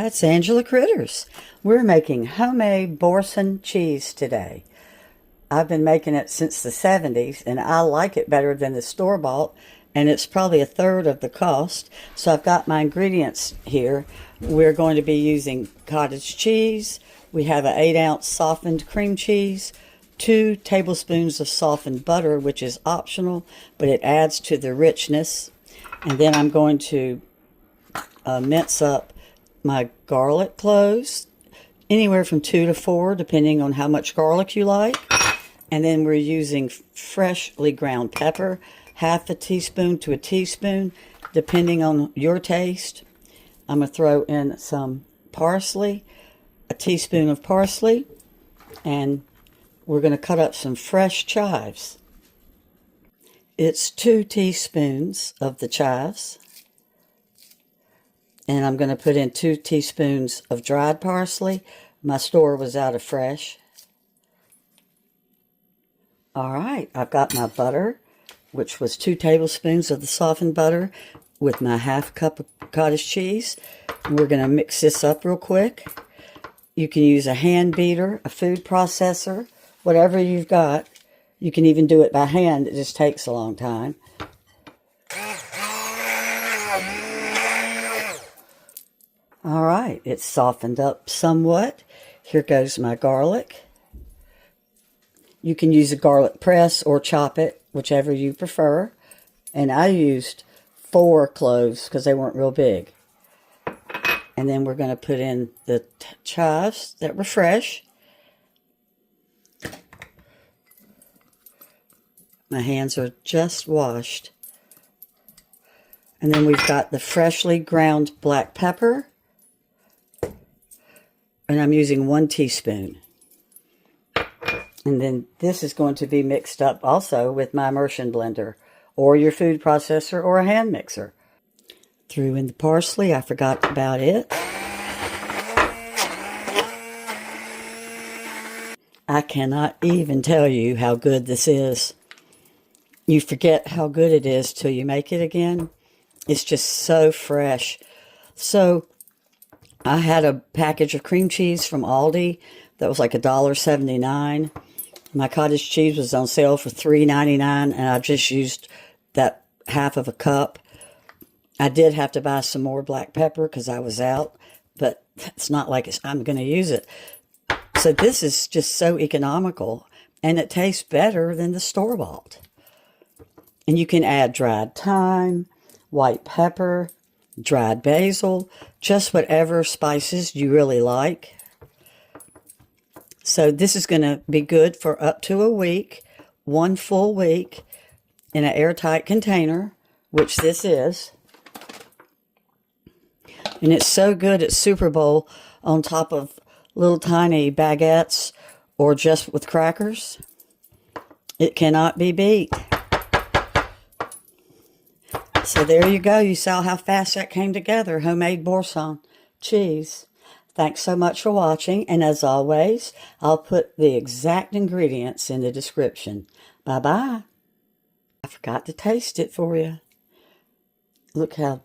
That's Angela Critters. We're making homemade Boursin cheese today. I've been making it since the 70s, and I like it better than the store-bought, and it's probably a third of the cost. So I've got my ingredients here. We're going to be using cottage cheese. We have an 8-ounce softened cream cheese, 2 tablespoons of softened butter, which is optional, but it adds to the richness. And then I'm going to mince up my garlic cloves, anywhere from 2 to 4, depending on how much garlic you like. And then we're using freshly ground pepper, half a teaspoon to a teaspoon, depending on your taste. I'm going to throw in some parsley, a teaspoon of parsley, and we're going to cut up some fresh chives. It's 2 teaspoons of the chives. And I'm going to put in 2 teaspoons of dried parsley. My store was out of fresh. All right, I've got my butter, which was 2 tablespoons of the softened butter with my half cup of cottage cheese. We're going to mix this up real quick. You can use a hand beater, a food processor, whatever you've got. You can even do it by hand. It just takes a long time. All right, it's softened up somewhat. Here goes my garlic. You can use a garlic press or chop it, whichever you prefer. And I used 4 cloves because they weren't real big. And then we're going to put in the chives that were fresh. My hands are just washed. And then we've got the freshly ground black pepper. And I'm using 1 teaspoon. And then this is going to be mixed up also with my immersion blender or your food processor or a hand mixer. Threw in the parsley. I forgot about it. I cannot even tell you how good this is. You forget how good it is till you make it again. It's just so fresh. So I had a package of cream cheese from Aldi that was like $1.79. My cottage cheese was on sale for $3.99, and I just used that half of a cup. I did have to buy some more black pepper because I was out, but it's not like I'm going to use it. So this is just so economical, and it tastes better than the store-bought. And you can add dried thyme, white pepper, dried basil, just whatever spices you really like. So this is going to be good for up to a week, 1 full week, in an airtight container, which this is. And it's so good at Super Bowl on top of little tiny baguettes or just with crackers. It cannot be beat. So there you go. You saw how fast that came together. Homemade Boursin cheese. Thanks so much for watching. And as always, I'll put the exact ingredients in the description. Bye-bye. I forgot to taste it for you. Look how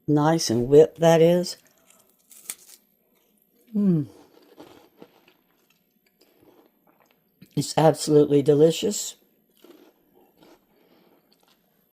nice and whipped that is. It's absolutely delicious.